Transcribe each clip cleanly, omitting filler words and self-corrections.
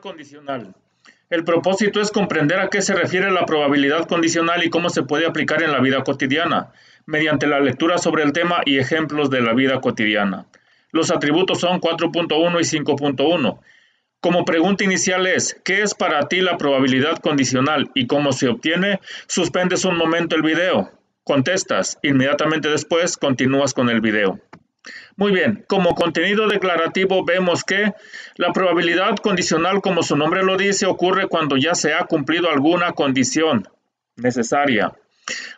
Condicional. El propósito es comprender a qué se refiere la probabilidad condicional y cómo se puede aplicar en la vida cotidiana, mediante la lectura sobre el tema y ejemplos de la vida cotidiana. Los atributos son 4.1 y 5.1. Como pregunta inicial es, ¿qué es para ti la probabilidad condicional y cómo se obtiene? Suspendes un momento el video, contestas, inmediatamente después continúas con el video. Muy bien, como contenido declarativo vemos que la probabilidad condicional, como su nombre lo dice, ocurre cuando ya se ha cumplido alguna condición necesaria.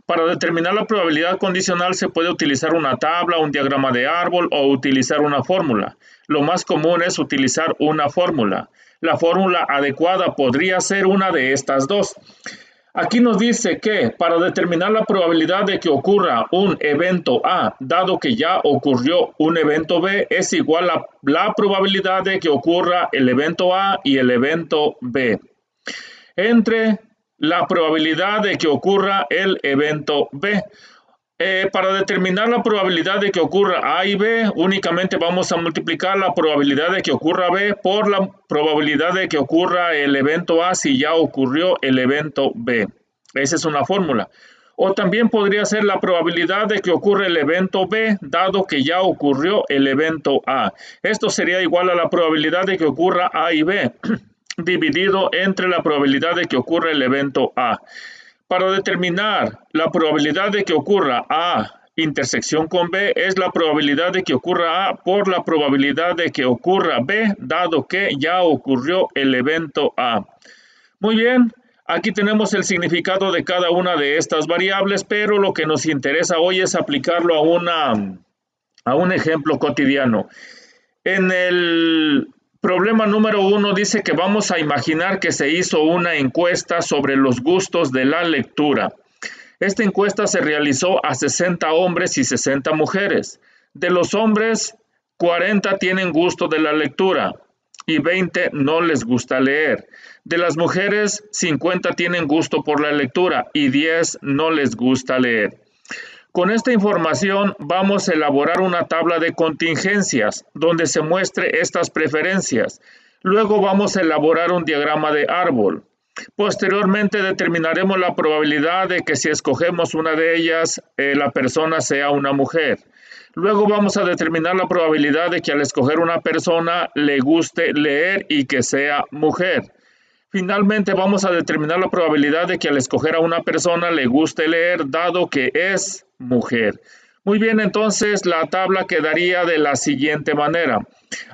Para determinar la probabilidad condicional se puede utilizar una tabla, un diagrama de árbol o utilizar una fórmula. Lo más común es utilizar una fórmula. La fórmula adecuada podría ser una de estas dos. Aquí nos dice que para determinar la probabilidad de que ocurra un evento A, dado que ya ocurrió un evento B, es igual a la probabilidad de que ocurra el evento A y el evento B, entre la probabilidad de que ocurra el evento B. Para determinar la probabilidad de que ocurra A y B, únicamente vamos a multiplicar la probabilidad de que ocurra B por la probabilidad de que ocurra el evento A si ya ocurrió el evento B. Esa es una fórmula. O también podría ser la probabilidad de que ocurra el evento B, dado que ya ocurrió el evento A. Esto sería igual a la probabilidad de que ocurra A y B, dividido entre la probabilidad de que ocurra el evento A. Para determinar la probabilidad de que ocurra A intersección con B es la probabilidad de que ocurra A por la probabilidad de que ocurra B, dado que ya ocurrió el evento A. Muy bien, aquí tenemos el significado de cada una de estas variables, pero lo que nos interesa hoy es aplicarlo a un ejemplo cotidiano. En el problema número 1 dice que vamos a imaginar que se hizo una encuesta sobre los gustos de la lectura. Esta encuesta se realizó a 60 hombres y 60 mujeres. De los hombres, 40 tienen gusto de la lectura y 20 no les gusta leer. De las mujeres, 50 tienen gusto por la lectura y 10 no les gusta leer. Con esta información vamos a elaborar una tabla de contingencias donde se muestre estas preferencias. Luego vamos a elaborar un diagrama de árbol. Posteriormente determinaremos la probabilidad de que si escogemos una de ellas, la persona sea una mujer. Luego vamos a determinar la probabilidad de que al escoger una persona le guste leer y que sea mujer. Finalmente vamos a determinar la probabilidad de que al escoger a una persona le guste leer, dado que es mujer. Muy bien, entonces la tabla quedaría de la siguiente manera.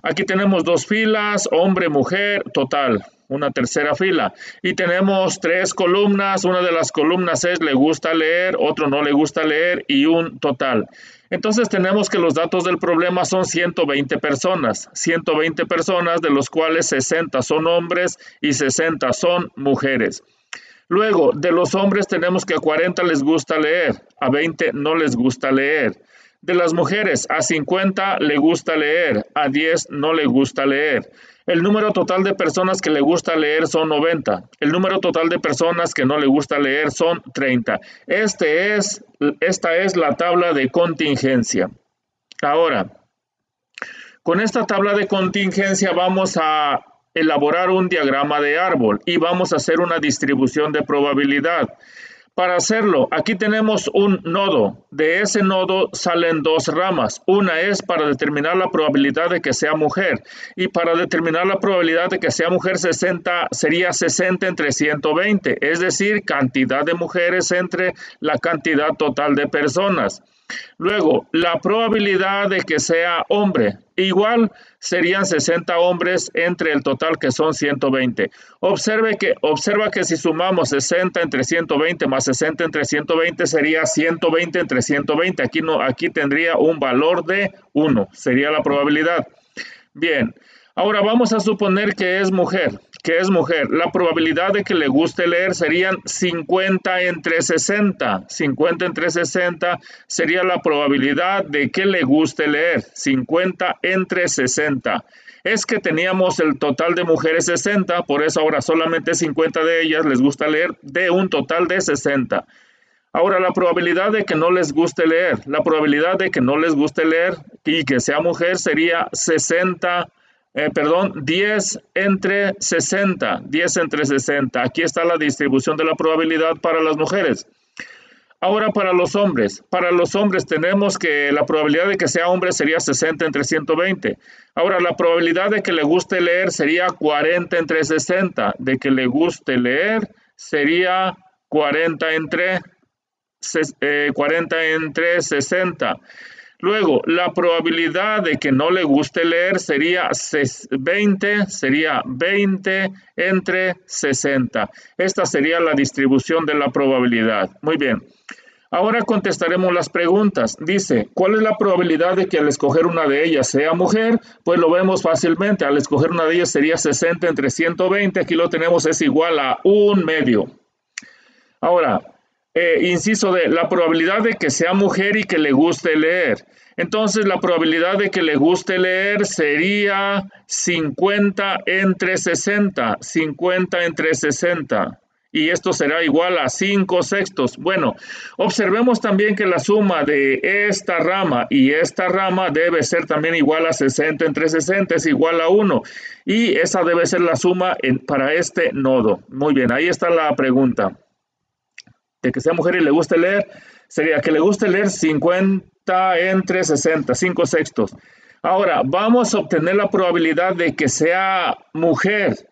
Aquí tenemos dos filas, hombre, mujer, total, una tercera fila. Y tenemos tres columnas, una de las columnas es le gusta leer, otro no le gusta leer y un total. Entonces tenemos que los datos del problema son 120 personas, de los cuales 60 son hombres y 60 son mujeres. Luego, de los hombres tenemos que a 40 les gusta leer, a 20 no les gusta leer. De las mujeres, a 50 le gusta leer, a 10 no le gusta leer. El número total de personas que le gusta leer son 90. El número total de personas que no le gusta leer son 30. Esta es la tabla de contingencia. Ahora, con esta tabla de contingencia vamos a elaborar un diagrama de árbol y vamos a hacer una distribución de probabilidad. Para hacerlo, aquí tenemos un nodo. De ese nodo salen dos ramas. Una es para determinar la probabilidad de que sea mujer. Y para determinar la probabilidad de que sea mujer sería 60 entre 120. Es decir, cantidad de mujeres entre la cantidad total de personas. Luego, la probabilidad de que sea hombre, igual serían 60 hombres entre el total que son 120. Observa que si sumamos 60 entre 120 más 60 entre 120 sería 120 entre 120. Aquí tendría un valor de 1, sería la probabilidad. Bien, ahora vamos a suponer que es mujer. La probabilidad de que le guste leer serían 50 entre 60. 50 entre 60 sería la probabilidad de que le guste leer. 50 entre 60. Es que teníamos el total de mujeres 60, por eso ahora solamente 50 de ellas les gusta leer de un total de 60. Ahora, la probabilidad de que no les guste leer, y que sea mujer sería 60 10 entre 60. 10 entre 60. Aquí está la distribución de la probabilidad para las mujeres. Ahora para los hombres. Para los hombres tenemos que la probabilidad de que sea hombre sería 60 entre 120. Ahora la probabilidad de que le guste leer sería 40 entre 60. De que le guste leer sería 40 entre 60. Luego, la probabilidad de que no le guste leer sería 20 entre 60. Esta sería la distribución de la probabilidad. Muy bien. Ahora contestaremos las preguntas. Dice, ¿cuál es la probabilidad de que al escoger una de ellas sea mujer? Pues lo vemos fácilmente. Al escoger una de ellas sería 60 entre 120. Aquí lo tenemos, es igual a 1/2. Ahora, inciso D, la probabilidad de que sea mujer y que le guste leer. Entonces, la probabilidad de que le guste leer sería 50 entre 60. 50 entre 60. Y esto será igual a 5/6. Bueno, observemos también que la suma de esta rama y esta rama debe ser también igual a 60 entre 60, es igual a 1. Y esa debe ser la suma para este nodo. Muy bien, ahí está la pregunta. De que sea mujer y le guste leer, sería que le guste leer 50 entre 60, 5/6. Ahora, vamos a obtener la probabilidad de que sea mujer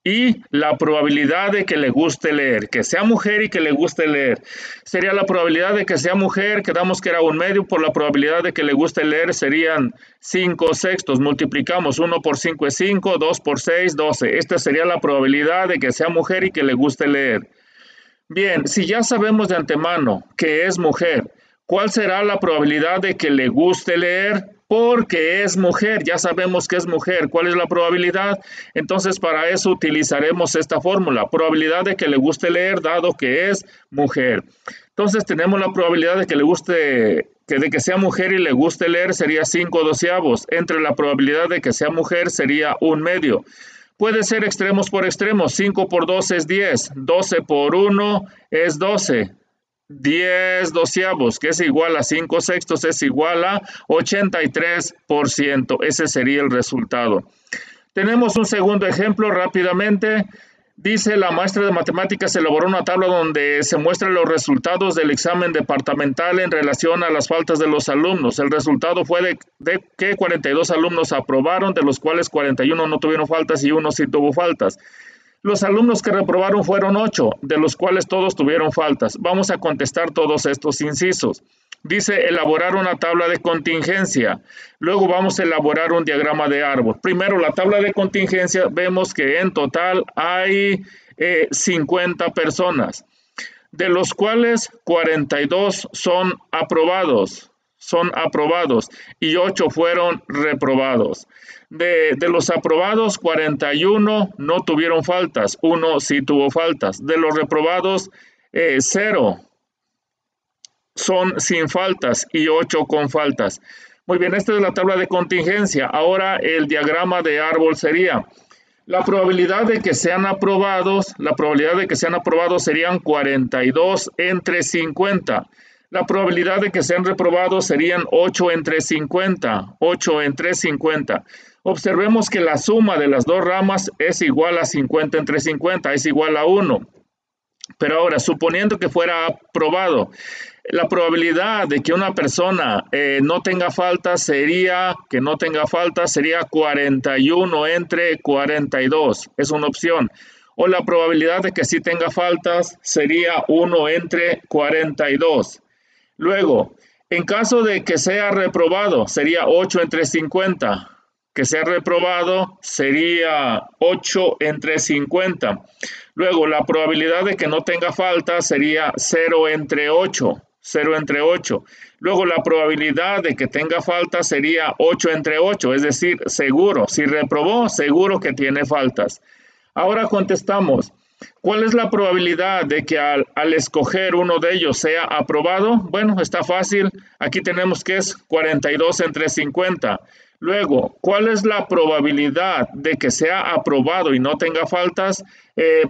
y la probabilidad de que le guste leer. Que sea mujer y que le guste leer. Sería la probabilidad de que sea mujer, quedamos que era 1/2, por la probabilidad de que le guste leer serían 5/6. Multiplicamos 1 por 5 es 5, 2 por 6, 12. Esta sería la probabilidad de que sea mujer y que le guste leer. Bien, si ya sabemos de antemano que es mujer, ¿cuál será la probabilidad de que le guste leer? Porque es mujer, ya sabemos que es mujer. ¿Cuál es la probabilidad? Entonces, para eso utilizaremos esta fórmula. Probabilidad de que le guste leer, dado que es mujer. Entonces, tenemos la probabilidad de que le guste, de que sea mujer y le guste leer sería 5/12. Entre la probabilidad de que sea mujer sería 1/2. Puede ser extremos por extremos. 5 por 2 es 10. 12 por 1 es 12. 10/12, que es igual a 5/6, es igual a 83%. Ese sería el resultado. Tenemos un segundo ejemplo rápidamente. Dice, la maestra de matemáticas elaboró una tabla donde se muestran los resultados del examen departamental en relación a las faltas de los alumnos. El resultado fue de que 42 alumnos aprobaron, de los cuales 41 no tuvieron faltas y uno sí tuvo faltas. Los alumnos que reprobaron fueron 8, de los cuales todos tuvieron faltas. Vamos a contestar todos estos incisos. Dice, elaborar una tabla de contingencia. Luego vamos a elaborar un diagrama de árbol. Primero, la tabla de contingencia, vemos que en total hay 50 personas, de los cuales 42 son aprobados y 8 fueron reprobados. De los aprobados, 41 no tuvieron faltas, 1 sí tuvo faltas. De los reprobados, 0 son sin faltas y 8 con faltas. Muy bien, esta es la tabla de contingencia. Ahora el diagrama de árbol sería la probabilidad de que sean aprobados, serían 42 entre 50. La probabilidad de que sean reprobados serían 8 entre 50. 8 entre 50. Observemos que la suma de las dos ramas es igual a 50 entre 50, es igual a 1. Pero ahora, suponiendo que fuera aprobado, la probabilidad de que una persona no tenga falta sería 41 entre 42. Es una opción. O la probabilidad de que sí tenga faltas sería 1 entre 42. Luego, en caso de que sea reprobado, sería 8 entre 50. Que sea reprobado sería 8 entre 50. Luego, la probabilidad de que no tenga falta sería 0 entre 8. 0 entre 8. Luego, la probabilidad de que tenga falta sería 8 entre 8, es decir, seguro. Si reprobó, seguro que tiene faltas. Ahora contestamos. ¿Cuál es la probabilidad de que al escoger uno de ellos sea aprobado? Bueno, está fácil. Aquí tenemos que es 42 entre 50. Luego, ¿cuál es la probabilidad de que sea aprobado y no tenga faltas?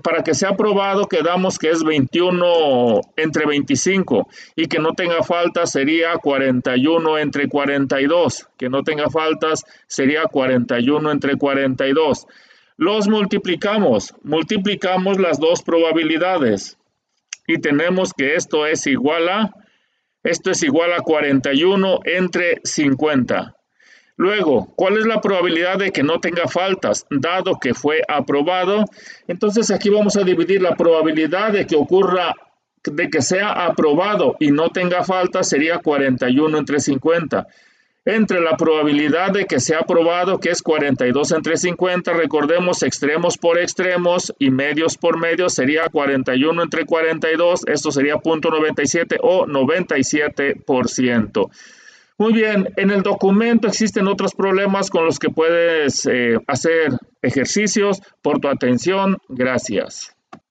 Para que sea aprobado quedamos que es 21 entre 25 y que no tenga faltas sería 41 entre 42. Que no tenga faltas sería 41 entre 42. Los multiplicamos las dos probabilidades y tenemos que esto es igual a 41 entre 50. Luego, ¿cuál es la probabilidad de que no tenga faltas, dado que fue aprobado? Entonces aquí vamos a dividir la probabilidad de que ocurra, de que sea aprobado y no tenga faltas, sería 41 entre 50. Entre la probabilidad de que sea aprobado, que es 42 entre 50, recordemos extremos por extremos y medios por medios, sería 41 entre 42, esto sería 0.97 o 97%. Muy bien, en el documento existen otros problemas con los que puedes hacer ejercicios. Por tu atención, gracias.